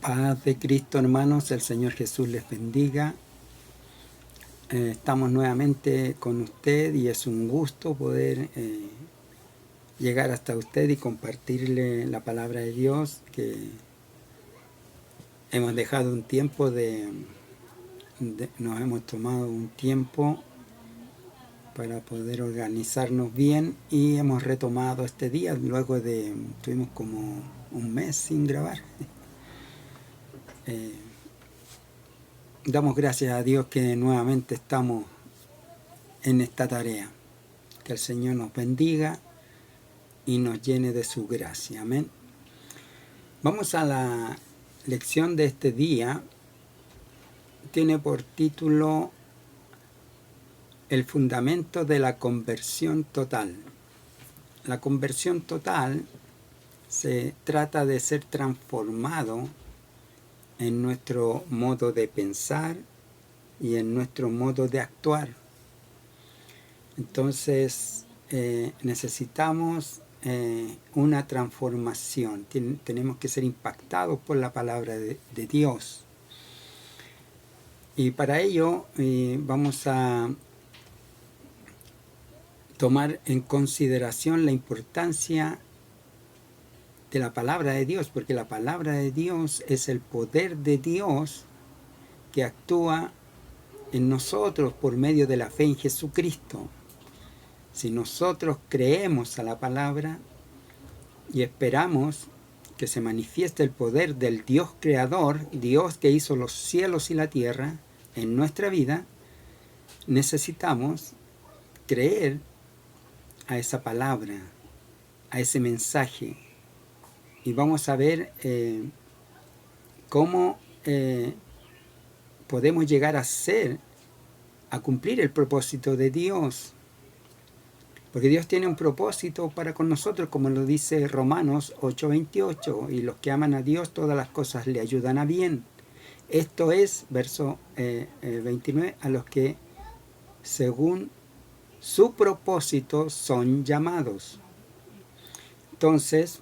Paz de Cristo, hermanos, el Señor Jesús les bendiga. Estamos nuevamente con usted y es un gusto poder llegar hasta usted y compartirle la palabra de Dios, que hemos dejado un tiempo nos hemos tomado un tiempo para poder organizarnos bien y hemos retomado este día luego de, tuvimos como un mes sin grabar. Damos gracias a Dios que nuevamente estamos en esta tarea. Que el Señor nos bendiga y nos llene de su gracia. Amén. Vamos a la lección de este día. Tiene por título El fundamento de la conversión total. La conversión total se trata de ser transformado en nuestro modo de pensar y en nuestro modo de actuar. Entonces necesitamos una transformación. Tenemos que ser impactados por la palabra de Dios. Y para ello vamos a tomar en consideración la importancia de la palabra de Dios, porque la palabra de Dios es el poder de Dios que actúa en nosotros por medio de la fe en Jesucristo. Si nosotros creemos a la palabra y esperamos que se manifieste el poder del Dios creador, Dios que hizo los cielos y la tierra en nuestra vida, necesitamos creer a esa palabra, a ese mensaje. Y vamos a ver cómo podemos llegar a cumplir el propósito de Dios. Porque Dios tiene un propósito para con nosotros, como lo dice Romanos 8:28, y los que aman a Dios, todas las cosas le ayudan a bien. Esto es, verso 29, a los que según su propósito son llamados. Entonces,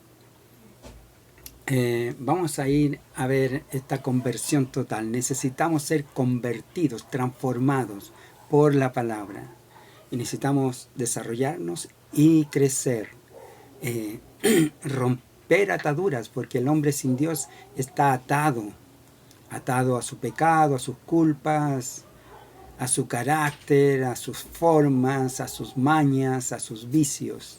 vamos a ir a ver esta conversión total. Necesitamos ser convertidos, transformados por la palabra. Y necesitamos desarrollarnos y crecer, romper ataduras, porque el hombre sin Dios está atado a su pecado, a sus culpas, a su carácter, a sus formas, a sus mañas, a sus vicios.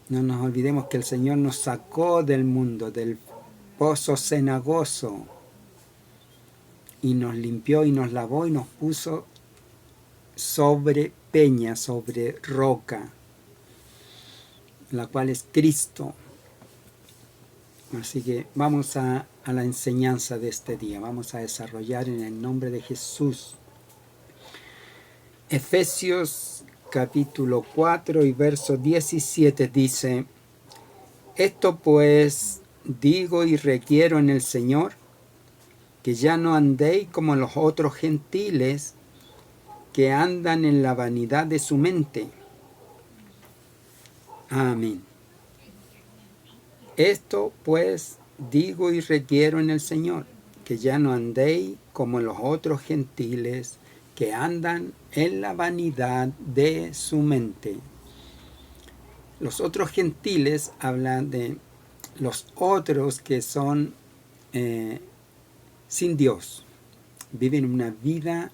No nos olvidemos que el Señor nos sacó del mundo, del pozo cenagoso, y nos limpió y nos lavó y nos puso sobre peña, sobre roca, la cual es Cristo. Así que vamos a la enseñanza de este día. Vamos a desarrollar en el nombre de Jesús. Efesios capítulo 4 y verso 17 dice: Esto pues digo y requiero en el Señor, que ya no andéis como los otros gentiles, que andan en la vanidad de su mente. Amén. Esto pues digo y requiero en el Señor, que ya no andéis como los otros gentiles, que andan en la vanidad de su mente. Los otros gentiles hablan de los otros que son sin Dios, viven una vida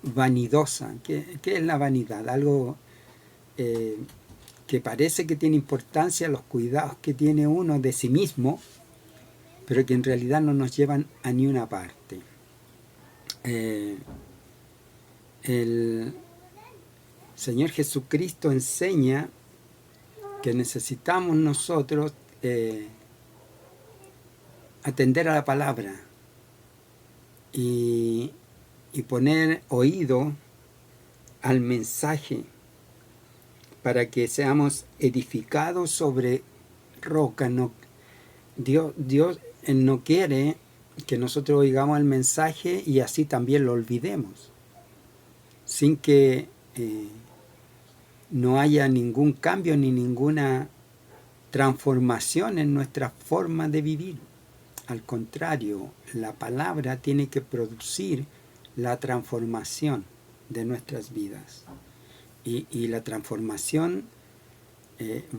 vanidosa. ¿Qué es la vanidad? Algo que parece que tiene importancia, los cuidados que tiene uno de sí mismo, pero que en realidad no nos llevan a ni una parte. El Señor Jesucristo enseña que necesitamos nosotros atender a la palabra y poner oído al mensaje para que seamos edificados sobre roca. Dios no quiere que nosotros oigamos el mensaje y así también lo olvidemos, sin que no haya ningún cambio ni ninguna transformación en nuestra forma de vivir. Al contrario, la palabra tiene que producir la transformación de nuestras vidas. Y la transformación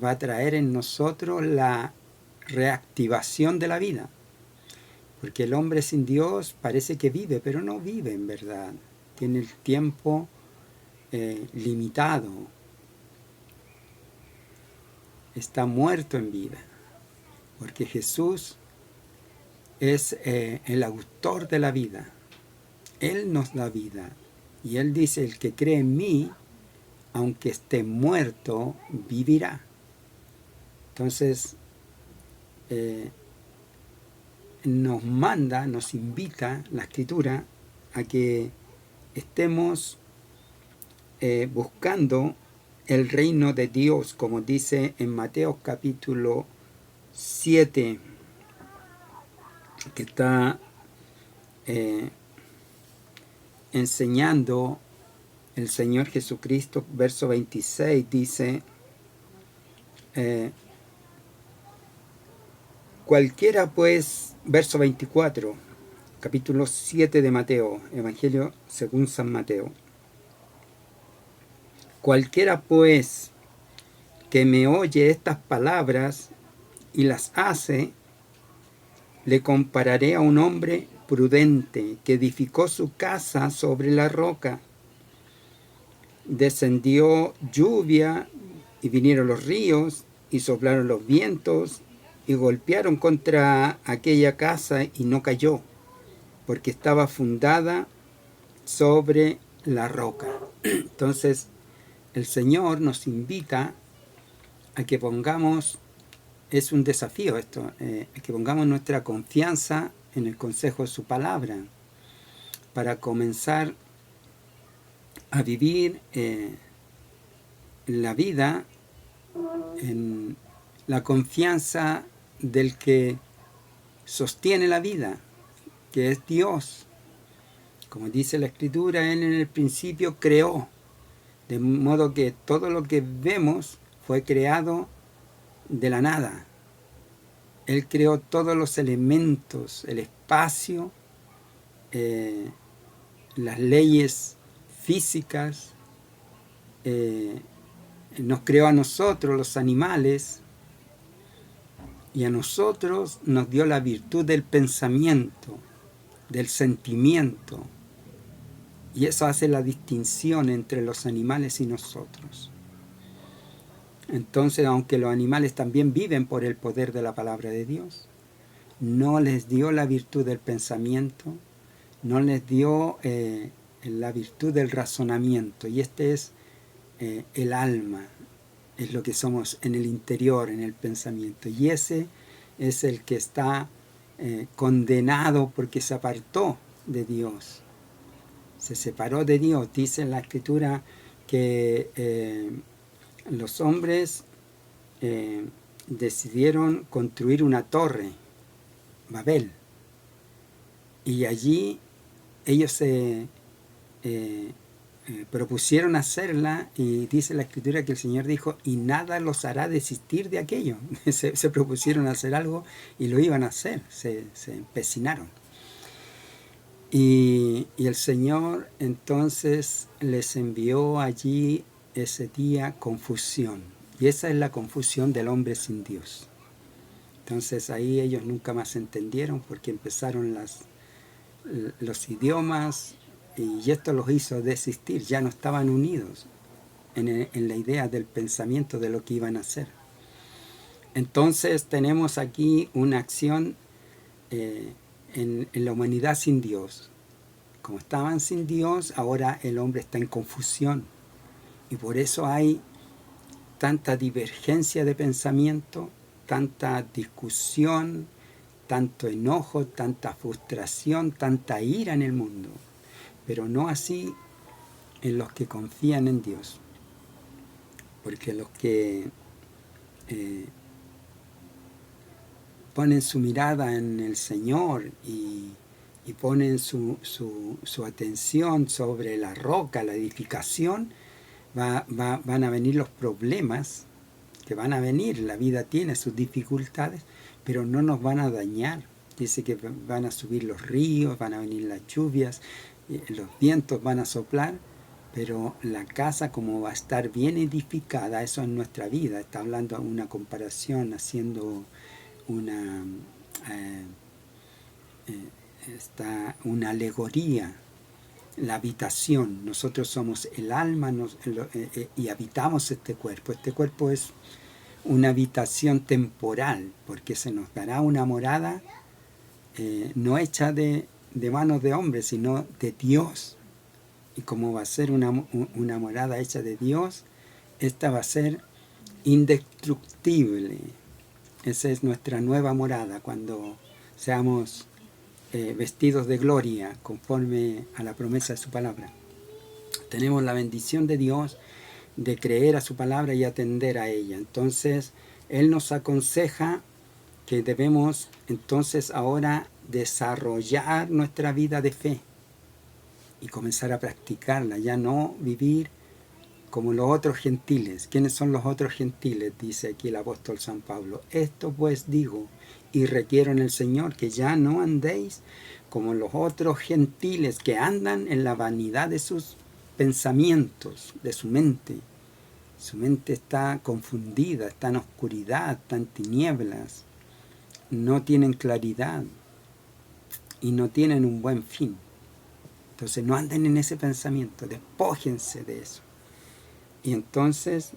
va a traer en nosotros la reactivación de la vida. Porque el hombre sin Dios parece que vive, pero no vive en verdad. Tiene el tiempo limitado. Está muerto en vida. Porque Jesús es el autor de la vida. Él nos da vida. Y Él dice, el que cree en mí, aunque esté muerto, vivirá. Entonces, nos manda, nos invita la Escritura a que estemos buscando el reino de Dios, como dice en Mateo capítulo 7, que está enseñando el Señor Jesucristo, verso 26, dice, cualquiera pues, verso 24, capítulo 7 de Mateo, Evangelio según San Mateo, cualquiera pues que me oye estas palabras y las hace, le compararé a un hombre prudente que edificó su casa sobre la roca. Descendió lluvia y vinieron los ríos y soplaron los vientos y golpearon contra aquella casa y no cayó, porque estaba fundada sobre la roca. Entonces, el Señor nos invita a que pongamos, es un desafío esto, que pongamos nuestra confianza en el consejo de su palabra para comenzar a vivir la vida en la confianza del que sostiene la vida, que es Dios. Como dice la Escritura, Él en el principio creó, de modo que todo lo que vemos fue creado de la nada. Él creó todos los elementos, el espacio, las leyes físicas, nos creó a nosotros, los animales, y a nosotros nos dio la virtud del pensamiento, del sentimiento, y eso hace la distinción entre los animales y nosotros. Entonces, aunque los animales también viven por el poder de la palabra de Dios, no les dio la virtud del pensamiento, no les dio la virtud del razonamiento, y este es el alma, es lo que somos en el interior, en el pensamiento, y ese es el que está condenado porque se apartó de Dios, se separó de Dios. Dice en la Escritura que los hombres decidieron construir una torre, Babel, y allí ellos se propusieron hacerla, y dice la Escritura que el Señor dijo, y nada los hará desistir de aquello. se propusieron hacer algo y lo iban a hacer, se empecinaron. Y el Señor entonces les envió allí ese día confusión, y esa es la confusión del hombre sin Dios. Entonces ahí ellos nunca más entendieron, porque empezaron los idiomas, y esto los hizo desistir, ya no estaban unidos en la idea del pensamiento de lo que iban a hacer. Entonces tenemos aquí una acción en la humanidad sin Dios. Como estaban sin Dios, ahora el hombre está en confusión, y por eso hay tanta divergencia de pensamiento, tanta discusión, tanto enojo, tanta frustración, tanta ira en el mundo, pero no así en los que confían en Dios, porque los que ponen su mirada en el Señor y ponen su atención sobre la roca, la edificación, van a venir los problemas, que van a venir, la vida tiene sus dificultades, pero no nos van a dañar, Dice que van a subir los ríos, van a venir las lluvias, los vientos van a soplar, pero la casa como va a estar bien edificada, eso es nuestra vida. Está hablando de una comparación, haciendo una, una alegoría. La habitación, nosotros somos el alma y habitamos este cuerpo. Este cuerpo es una habitación temporal, porque se nos dará una morada no hecha de manos de hombres, sino de Dios. Y como va a ser una morada hecha de Dios, esta va a ser indestructible. Esa es nuestra nueva morada cuando seamos vestidos de gloria conforme a la promesa de su palabra. Tenemos la bendición de Dios de creer a su palabra y atender a ella. Entonces, Él nos aconseja que debemos entonces ahora desarrollar nuestra vida de fe y comenzar a practicarla, ya no vivir como los otros gentiles. ¿Quiénes son los otros gentiles? Dice aquí el apóstol San Pablo. Esto pues digo y requiero en el Señor que ya no andéis como los otros gentiles que andan en la vanidad de sus pensamientos, de su mente. Su mente está confundida, está en oscuridad, está en tinieblas. No tienen claridad y no tienen un buen fin. Entonces no anden en ese pensamiento, despójense de eso. Y entonces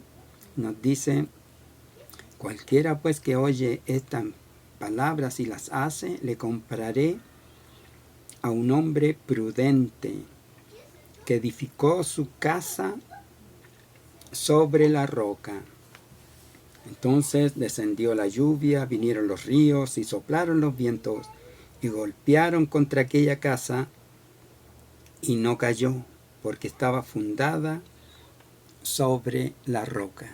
nos dice, cualquiera pues que oye estas palabras y las hace, le compararé a un hombre prudente que edificó su casa sobre la roca. Entonces descendió la lluvia, vinieron los ríos y soplaron los vientos y golpearon contra aquella casa y no cayó, porque estaba fundada sobre la roca.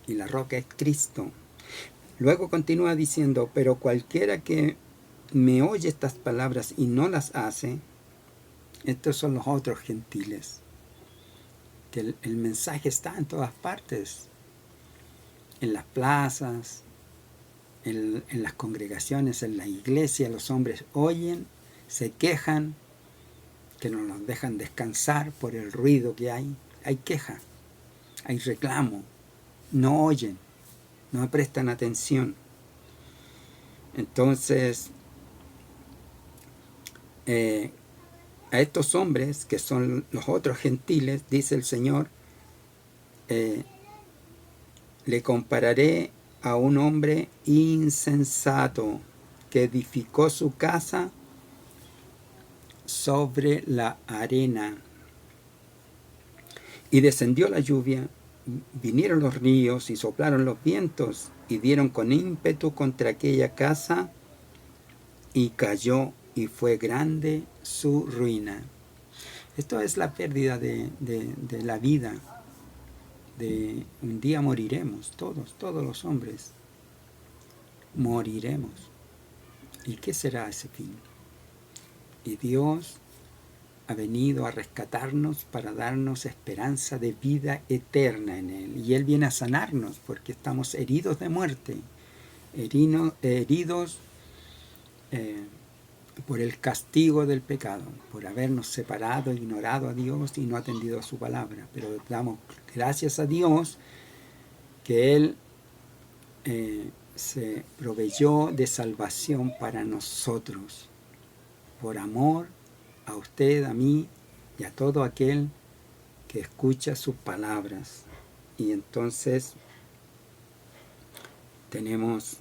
Y la roca es Cristo. Luego continúa diciendo, pero cualquiera que me oye estas palabras y no las hace, estos son los otros gentiles. Que el mensaje está en todas partes, en las plazas, en las congregaciones, en la iglesia. Los hombres oyen, se quejan, que no nos dejan descansar por el ruido que hay. Hay queja, hay reclamo, no oyen, no prestan atención. Entonces, a estos hombres, que son los otros gentiles, dice el Señor, le compararé a un hombre insensato que edificó su casa sobre la arena. Y descendió la lluvia, vinieron los ríos y soplaron los vientos y dieron con ímpetu contra aquella casa y cayó y fue grande su ruina. Esto es la pérdida de la vida. Un día moriremos, todos los hombres moriremos. ¿Y qué será ese fin? Y Dios ha venido a rescatarnos para darnos esperanza de vida eterna en Él. Y Él viene a sanarnos porque estamos heridos de muerte, heridos por el castigo del pecado, por habernos separado, ignorado a Dios y no atendido a su palabra. Pero damos gracias a Dios que Él se proveyó de salvación para nosotros, por amor a usted, a mí y a todo aquel que escucha sus palabras. Y entonces tenemos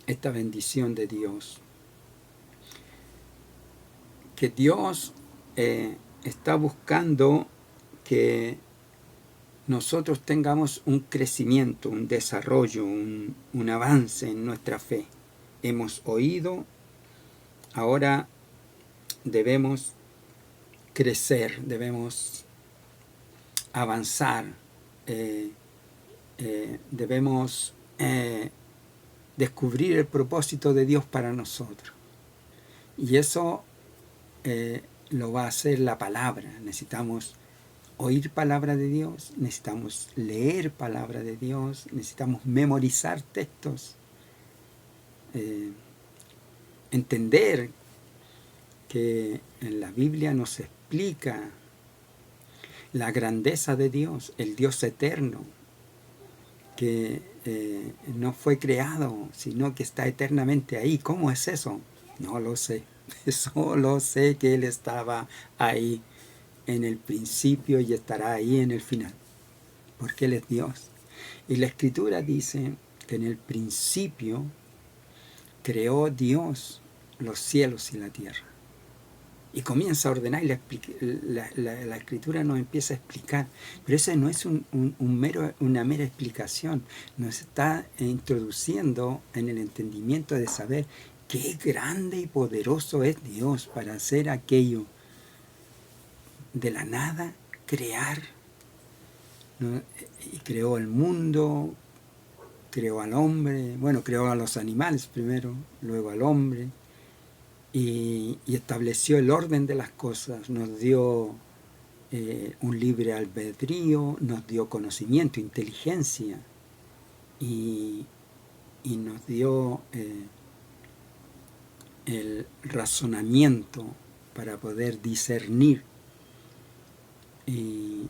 esta bendición de Dios, que Dios está buscando que nosotros tengamos un crecimiento, un desarrollo, un avance en nuestra fe. Hemos oído, ahora debemos crecer, debemos avanzar, debemos descubrir el propósito de Dios para nosotros. Y eso lo va a hacer la palabra. Necesitamos oír palabra de Dios, necesitamos leer palabra de Dios, necesitamos memorizar textos, entender que en la Biblia nos explica la grandeza de Dios, el Dios eterno, que no fue creado, sino que está eternamente ahí. ¿Cómo es eso? No lo sé. Solo sé que Él estaba ahí en el principio y estará ahí en el final, porque Él es Dios. Y la Escritura dice que en el principio creó Dios los cielos y la tierra. Y comienza a ordenar y la Escritura nos empieza a explicar. Pero eso no es una mera explicación. Nos está introduciendo en el entendimiento de saber qué grande y poderoso es Dios para hacer aquello de la nada, crear, ¿no? Y creó el mundo, creó al hombre, bueno, creó a los animales primero, luego al hombre, y estableció el orden de las cosas, nos dio un libre albedrío, nos dio conocimiento, inteligencia, y nos dio el razonamiento para poder discernir, y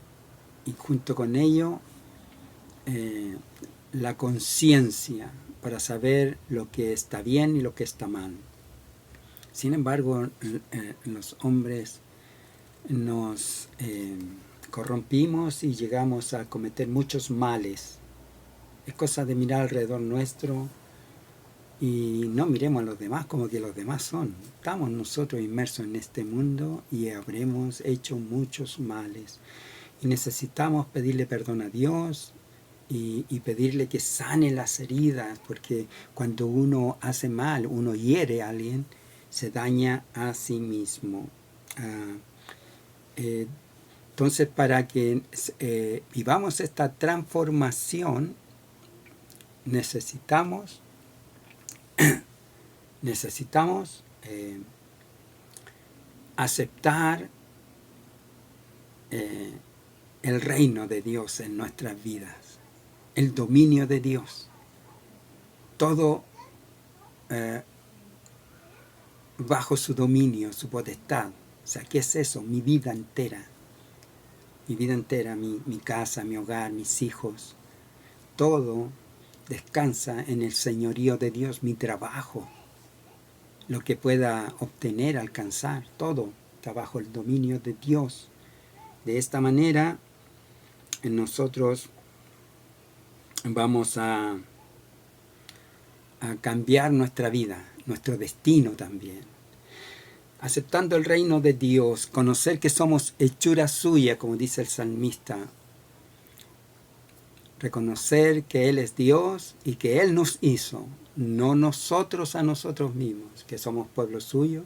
junto con ello la conciencia para saber lo que está bien y lo que está mal. Sin embargo, los hombres nos corrompimos y llegamos a cometer muchos males. Es cosa de mirar alrededor nuestro y no miremos a los demás como que los demás son. Estamos nosotros inmersos en este mundo y habremos hecho muchos males. Y necesitamos pedirle perdón a Dios y pedirle que sane las heridas, porque cuando uno hace mal, uno hiere a alguien, se daña a sí mismo. Entonces, para que vivamos esta transformación, necesitamos aceptar el reino de Dios en nuestras vidas, el dominio de Dios, todo bajo su dominio, su potestad. O sea, ¿qué es eso? Mi vida entera, mi casa, mi hogar, mis hijos, todo descansa en el señorío de Dios, mi trabajo, lo que pueda obtener, alcanzar, todo está bajo el dominio de Dios. De esta manera, nosotros vamos a cambiar nuestra vida, nuestro destino también. Aceptando el reino de Dios, conocer que somos hechura suya, como dice el salmista. Reconocer que Él es Dios y que Él nos hizo, no nosotros a nosotros mismos, que somos pueblo suyo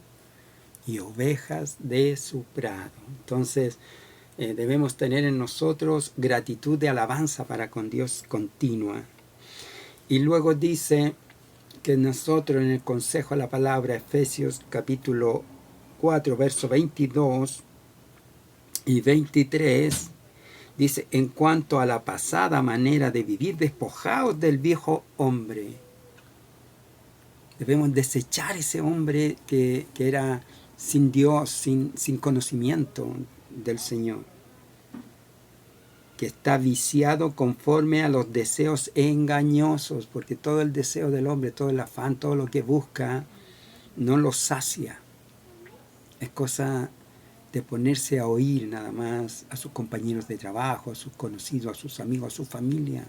y ovejas de su prado. Entonces, debemos tener en nosotros gratitud de alabanza para con Dios continua. Y luego dice que nosotros en el consejo a la palabra, Efesios capítulo 4, versos 22 y 23, dice, en cuanto a la pasada manera de vivir, despojaos del viejo hombre. Debemos desechar ese hombre que era sin Dios, sin conocimiento del Señor, que está viciado conforme a los deseos engañosos, porque todo el deseo del hombre, todo el afán, todo lo que busca, no lo sacia. Es cosa de ponerse a oír nada más a sus compañeros de trabajo, a sus conocidos, a sus amigos, a su familia.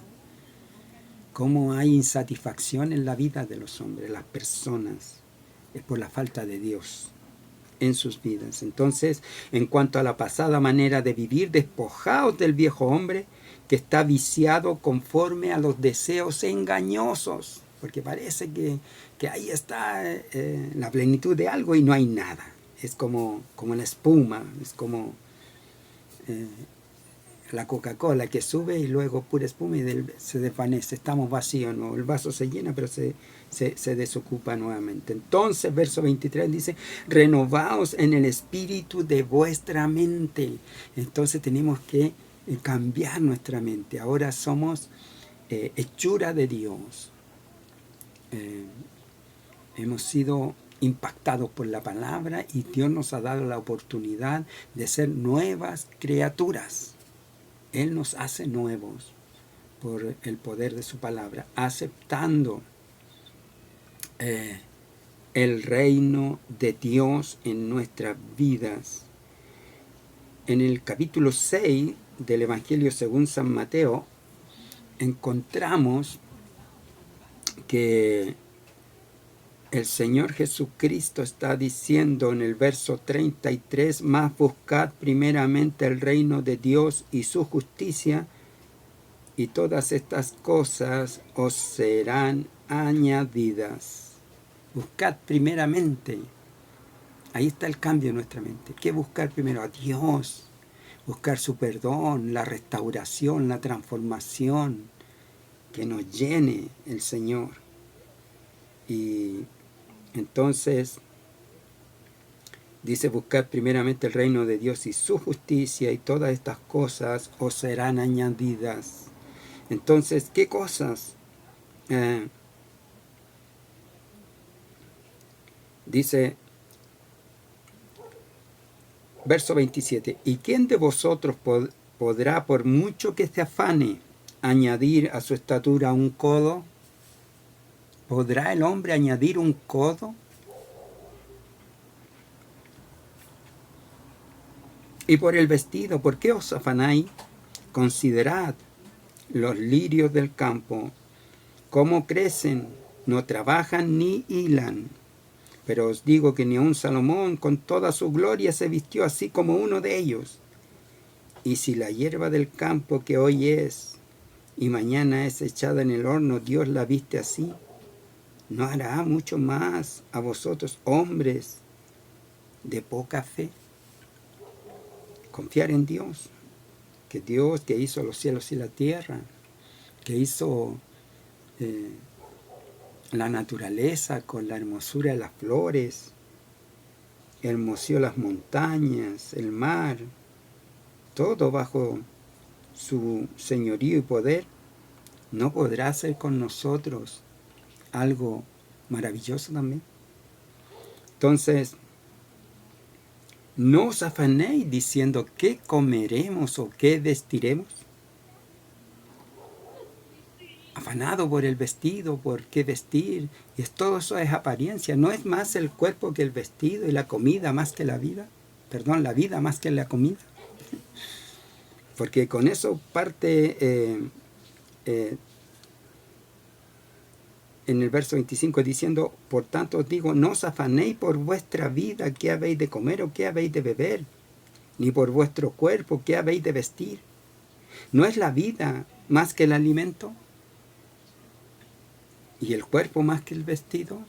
Cómo hay insatisfacción en la vida de los hombres, las personas, es por la falta de Dios en sus vidas. Entonces, en cuanto a la pasada manera de vivir, despojaos del viejo hombre que está viciado conforme a los deseos engañosos, porque parece que ahí está la plenitud de algo y no hay nada. Es como la espuma, es como la Coca-Cola que sube y luego pura espuma y se desvanece. Estamos vacíos, ¿no? El vaso se llena, pero se desocupa nuevamente. Entonces, verso 23 dice, renovaos en el espíritu de vuestra mente. Entonces tenemos que cambiar nuestra mente. Ahora somos hechura de Dios. Hemos sido impactados por la palabra y Dios nos ha dado la oportunidad de ser nuevas criaturas. Él nos hace nuevos por el poder de su palabra, aceptando el reino de Dios en nuestras vidas. En el capítulo 6 del Evangelio según San Mateo, encontramos que el Señor Jesucristo está diciendo en el verso 33, más buscad primeramente el reino de Dios y su justicia, y todas estas cosas os serán añadidas. Buscad primeramente. Ahí está el cambio en nuestra mente. ¿Qué buscar primero? A Dios. Buscar su perdón, la restauración, la transformación. Que nos llene el Señor. Y entonces dice, buscad primeramente el reino de Dios y su justicia, y todas estas cosas os serán añadidas. Entonces, ¿qué cosas? Dice, verso 27, ¿y quién de vosotros podrá, por mucho que se afane, añadir a su estatura un codo? ¿Podrá el hombre añadir un codo? Y por el vestido, ¿por qué os afanáis? Considerad los lirios del campo, cómo crecen, no trabajan ni hilan. Pero os digo que ni aun Salomón con toda su gloria se vistió así como uno de ellos. Y si la hierba del campo que hoy es y mañana es echada en el horno, Dios la viste así, ¿no hará mucho más a vosotros, hombres de poca fe? Confiar en Dios, que hizo los cielos y la tierra, que hizo la naturaleza con la hermosura de las flores, hermoseó las montañas, el mar, todo bajo su señorío y poder, ¿no podrá hacer con nosotros algo maravilloso también? Entonces, no os afanéis diciendo qué comeremos o qué vestiremos. Afanado por el vestido, por qué vestir, y todo eso es apariencia. ¿No es más el cuerpo que el vestido y la comida más que la vida? Perdón, la vida más que la comida. Porque con eso parte en el verso 25 diciendo, por tanto os digo, no os afanéis por vuestra vida, qué habéis de comer o qué habéis de beber, ni por vuestro cuerpo, qué habéis de vestir. ¿No es la vida más que el alimento? ¿Y el cuerpo más que el vestido?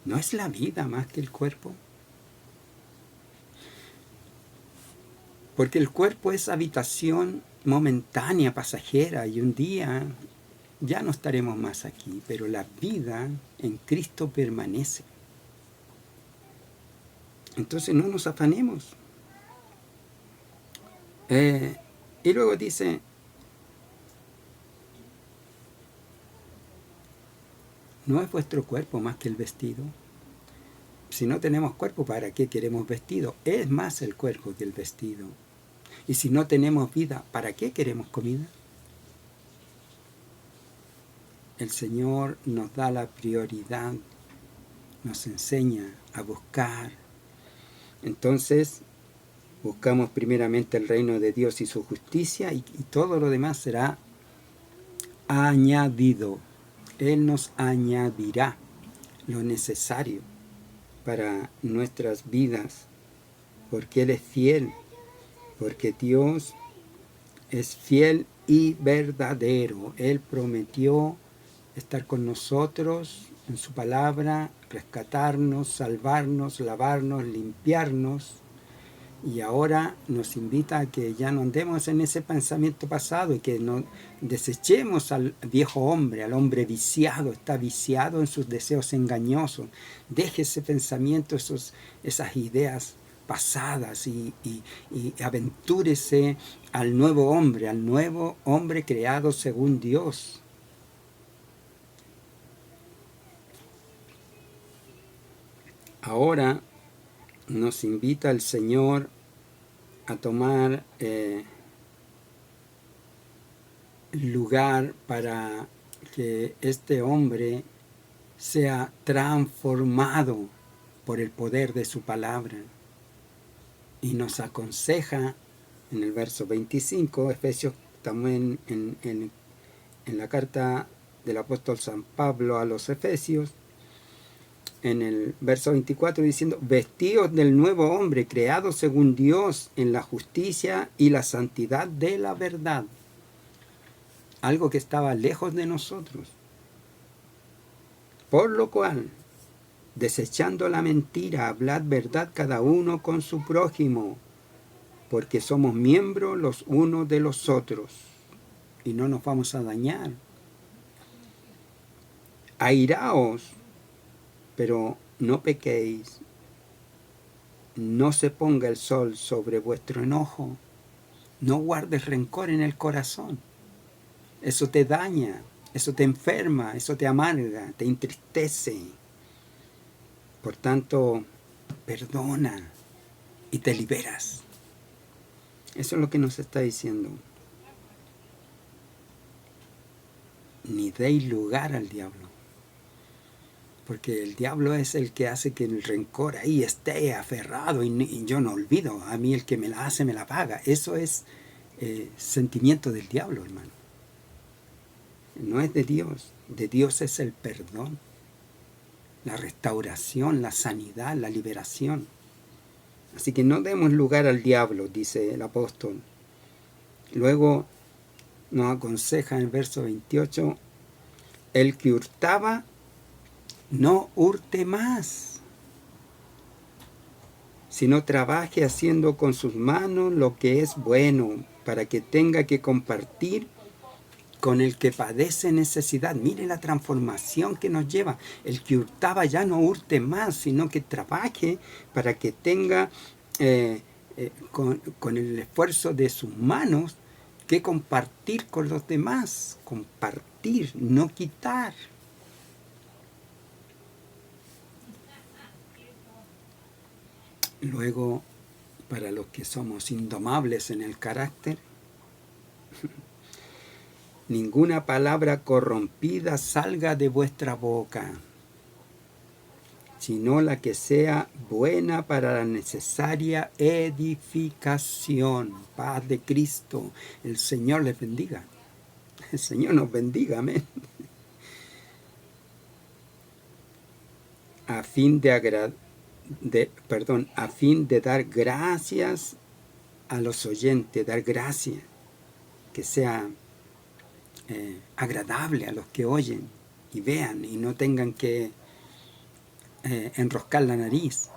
¿No es la vida más que el cuerpo? Porque el cuerpo es habitación momentánea, pasajera, y un día ya no estaremos más aquí, pero la vida en Cristo permanece. Entonces no nos afanemos. Y luego dice, ¿no es vuestro cuerpo más que el vestido? Si no tenemos cuerpo, ¿para qué queremos vestido? Es más el cuerpo que el vestido. Y si no tenemos vida, ¿para qué queremos comida? El Señor nos da la prioridad, nos enseña a buscar. Entonces, buscamos primeramente el reino de Dios y su justicia, y todo lo demás será añadido. Él nos añadirá lo necesario para nuestras vidas, porque Él es fiel, porque Dios es fiel y verdadero. Él prometió estar con nosotros en su palabra, rescatarnos, salvarnos, lavarnos, limpiarnos, Y ahora nos invita a que ya no andemos en ese pensamiento pasado y que no desechemos al viejo hombre, al hombre viciado, está viciado en sus deseos engañosos. Deje ese pensamiento, esas ideas pasadas y aventúrese al nuevo hombre creado según Dios. Ahora nos invita el Señor a tomar lugar para que este hombre sea transformado por el poder de su palabra. Y nos aconseja en el verso 25, Efesios también en la carta del apóstol San Pablo a los Efesios, en el verso 24 diciendo, vestidos del nuevo hombre creado según Dios en la justicia y la santidad de la verdad. Algo que estaba lejos de nosotros. Por lo cual, desechando la mentira, hablad verdad cada uno con su prójimo, porque somos miembros los unos de los otros, y no nos vamos a dañar. Airaos, pero no pequéis. No se ponga el sol sobre vuestro enojo. No guardes rencor en el corazón. Eso te daña, eso te enferma, eso te amarga, te entristece. Por tanto, perdona y te liberas. Eso es lo que nos está diciendo. Ni deis lugar al diablo. Porque el diablo es el que hace que el rencor ahí esté aferrado y yo no olvido. A mí el que me la hace me la paga. Eso es sentimiento del diablo, hermano. No es de Dios. De Dios es el perdón, la restauración, la sanidad, la liberación. Así que no demos lugar al diablo, dice el apóstol. Luego nos aconseja en el verso 28, el que hurtaba, no hurte más, sino trabaje haciendo con sus manos lo que es bueno, para que tenga que compartir con el que padece necesidad. Mire la transformación que nos lleva. El que hurtaba ya no hurte más, sino que trabaje para que tenga con el esfuerzo de sus manos que compartir con los demás. Compartir, no quitar. Luego, para los que somos indomables en el carácter, ninguna palabra corrompida salga de vuestra boca, sino la que sea buena para la necesaria edificación. Paz de Cristo. El Señor les bendiga. El Señor nos bendiga, amén. A fin de dar gracias a los oyentes, dar gracias, que sea agradable a los que oyen y vean y no tengan que enroscar la nariz.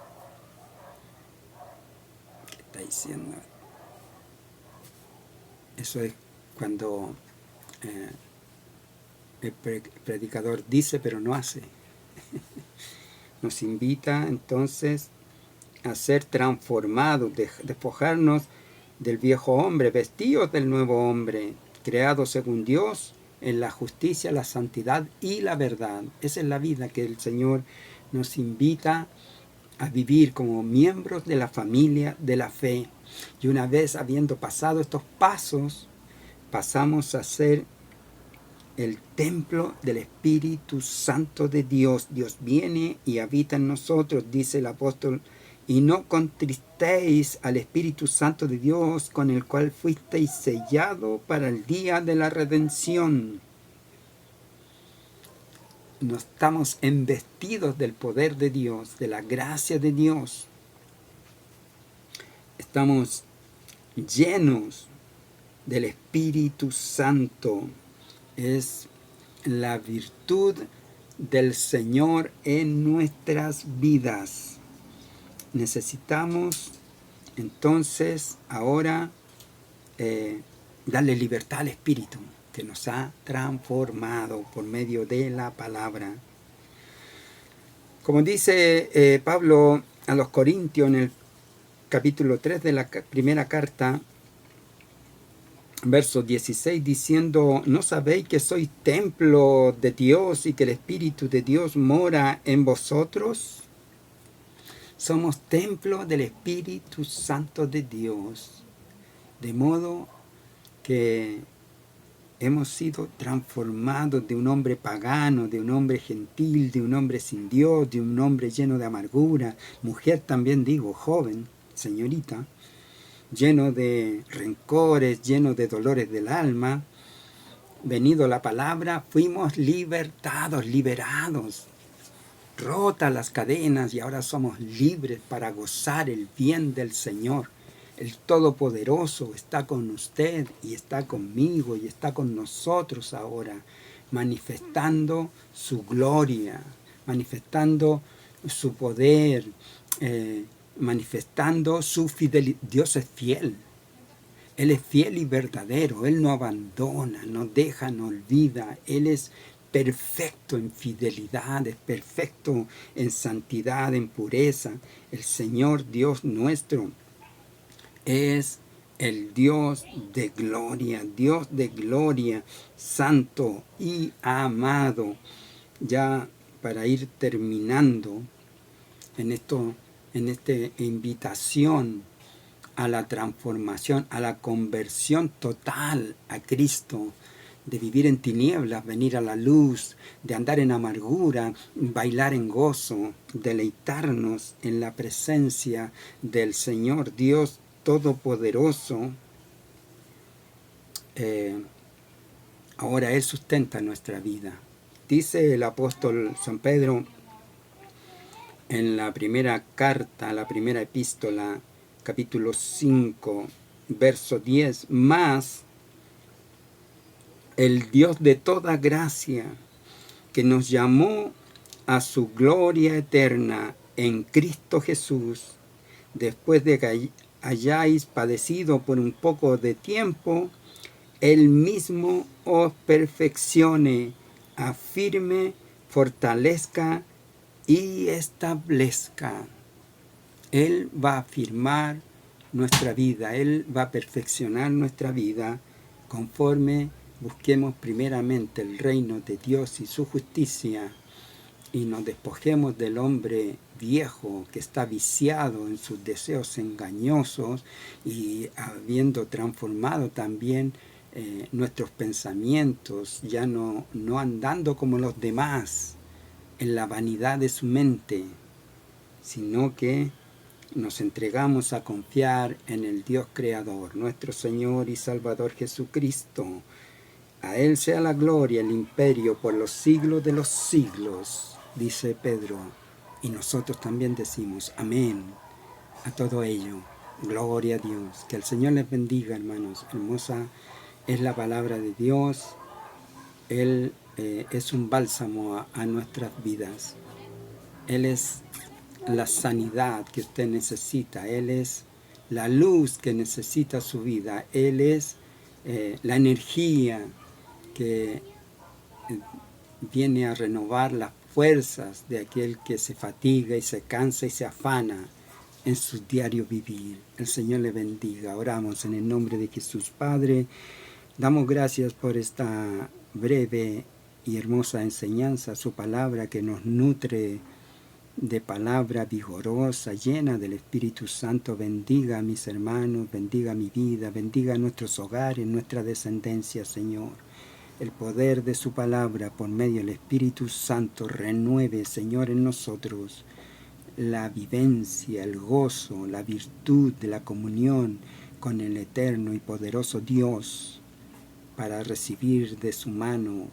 ¿Qué está diciendo? Eso es cuando el predicador dice pero no hace. Nos invita entonces a ser transformados, despojarnos del viejo hombre, vestidos del nuevo hombre, creado según Dios en la justicia, la santidad y la verdad. Esa es la vida que el Señor nos invita a vivir como miembros de la familia de la fe. Y una vez habiendo pasado estos pasos, pasamos a ser el templo del Espíritu Santo de Dios. Dios viene y habita en nosotros, dice el apóstol, y no contristéis al Espíritu Santo de Dios, con el cual fuisteis sellado para el día de la redención. No estamos embestidos del poder de Dios, de la gracia de Dios. Estamos llenos del Espíritu Santo. Es la virtud del Señor en nuestras vidas. Necesitamos Entonces, ahora, darle libertad al Espíritu, que nos ha transformado por medio de la palabra. Como dice Pablo a los Corintios en el capítulo 3 de la primera carta, verso 16, diciendo, ¿no sabéis que sois templo de Dios y que el Espíritu de Dios mora en vosotros? Somos templo del Espíritu Santo de Dios, de modo que hemos sido transformados de un hombre pagano, de un hombre gentil, de un hombre sin Dios, de un hombre lleno de amargura, mujer también digo, joven, señorita, lleno de rencores, lleno de dolores del alma. Venido la palabra, fuimos libertados, liberados, rotas las cadenas y ahora somos libres para gozar el bien del Señor. El Todopoderoso está con usted y está conmigo y está con nosotros ahora, manifestando su gloria, manifestando su poder, manifestando su fidelidad. Dios es fiel. Él es fiel y verdadero. Él no abandona, no deja, no olvida. Él es perfecto en fidelidad, es perfecto en santidad, en pureza. El Señor Dios nuestro es el Dios de gloria, santo y amado. Ya para ir terminando en esta invitación a la transformación, a la conversión total a Cristo, de vivir en tinieblas, venir a la luz, de andar en amargura, bailar en gozo, deleitarnos en la presencia del Señor Dios Todopoderoso. Ahora Él sustenta nuestra vida. Dice el apóstol San Pedro en la primera carta, la primera epístola, capítulo 5, verso 10, más el Dios de toda gracia, que nos llamó a su gloria eterna en Cristo Jesús, después de que hayáis padecido por un poco de tiempo, Él mismo os perfeccione, afirme, fortalezca y establezca. Él va a afirmar nuestra vida, Él va a perfeccionar nuestra vida conforme busquemos primeramente el reino de Dios y su justicia y nos despojemos del hombre viejo que está viciado en sus deseos engañosos y habiendo transformado también nuestros pensamientos, ya no andando como los demás en la vanidad de su mente, sino que nos entregamos a confiar en el Dios Creador, nuestro Señor y Salvador Jesucristo. A Él sea la gloria, el imperio por los siglos de los siglos, dice Pedro. Y nosotros también decimos amén a todo ello. Gloria a Dios. Que el Señor les bendiga, hermanos. Hermosa es la palabra de Dios. Él es un bálsamo a nuestras vidas. Él es la sanidad que usted necesita. Él es la luz que necesita su vida. Él es la energía que viene a renovar las fuerzas de aquel que se fatiga y se cansa y se afana en su diario vivir. El Señor le bendiga. Oramos en el nombre de Jesús. Padre, damos gracias por esta breve y hermosa enseñanza, su palabra que nos nutre de palabra vigorosa, llena del Espíritu Santo. Bendiga a mis hermanos, bendiga mi vida, bendiga nuestros hogares, nuestra descendencia, Señor. El poder de su palabra por medio del Espíritu Santo renueve, Señor, en nosotros la vivencia, el gozo, la virtud de la comunión con el eterno y poderoso Dios para recibir de su mano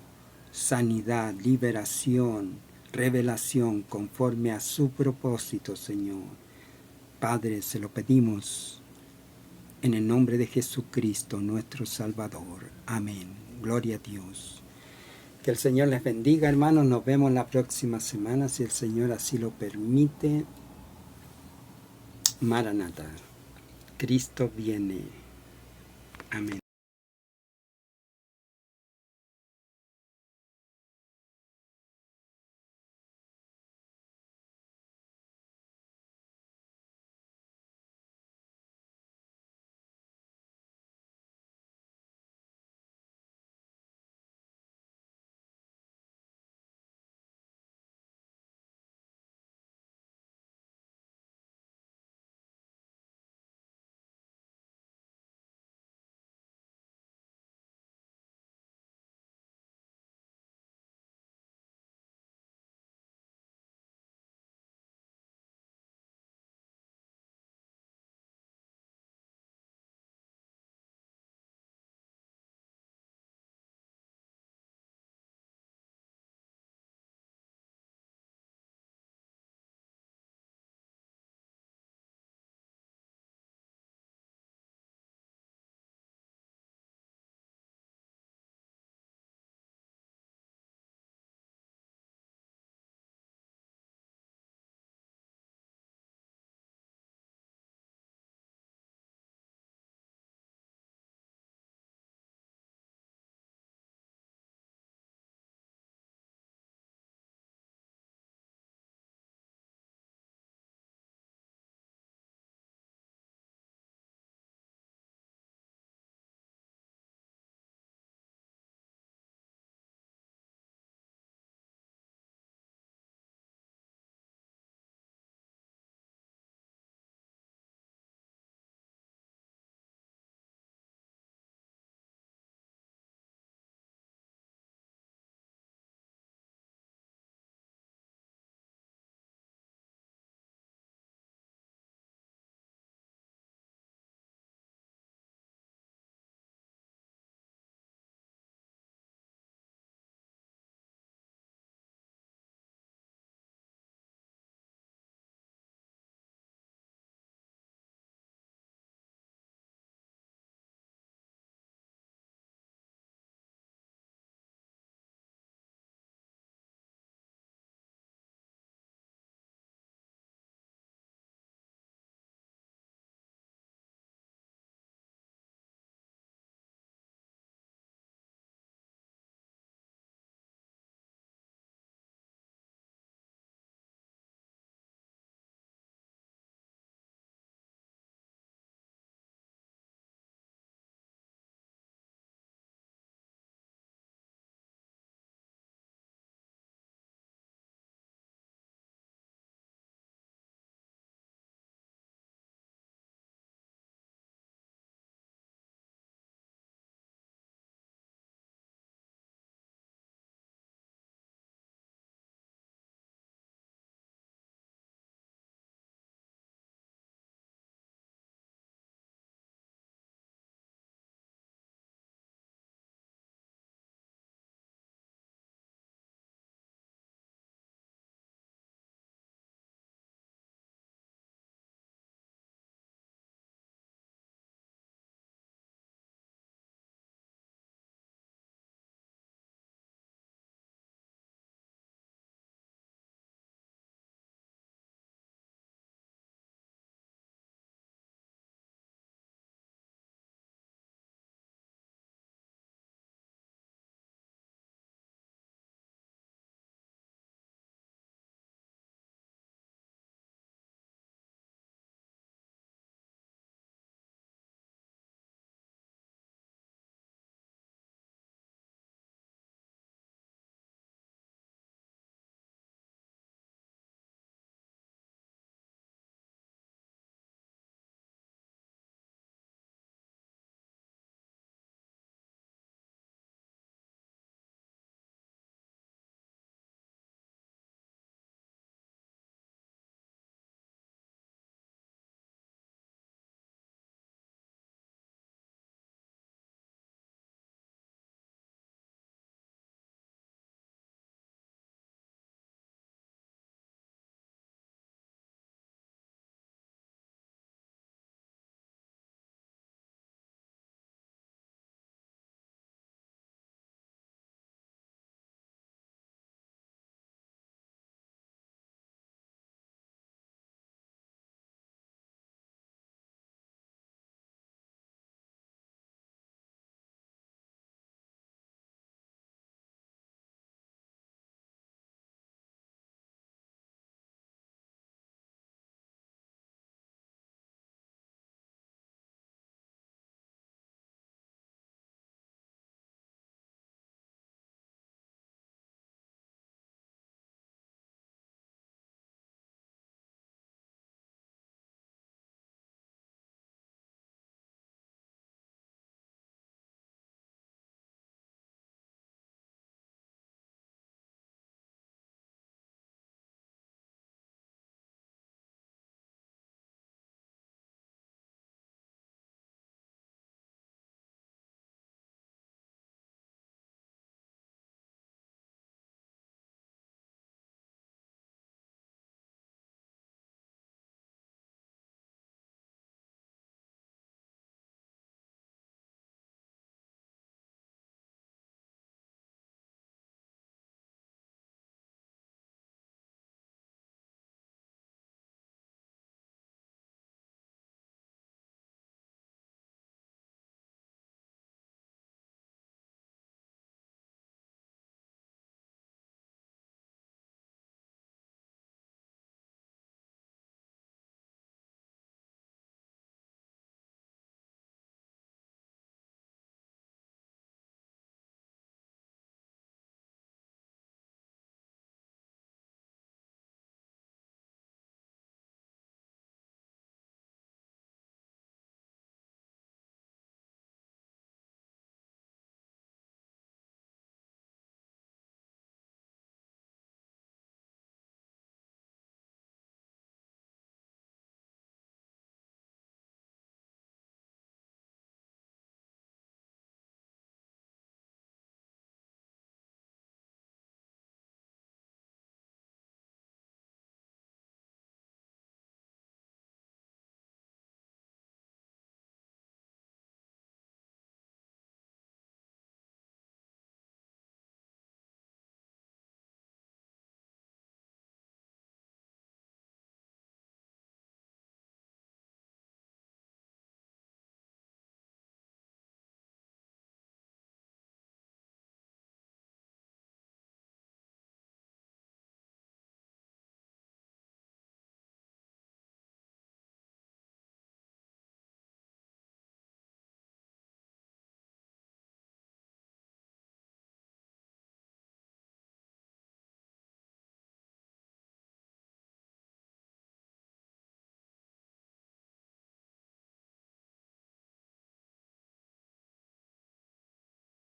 sanidad, liberación, revelación conforme a su propósito, Señor. Padre, se lo pedimos en el nombre de Jesucristo, nuestro Salvador. Amén. Gloria a Dios. Que el Señor les bendiga, hermanos. Nos vemos la próxima semana, si el Señor así lo permite. Maranatha. Cristo viene. Amén.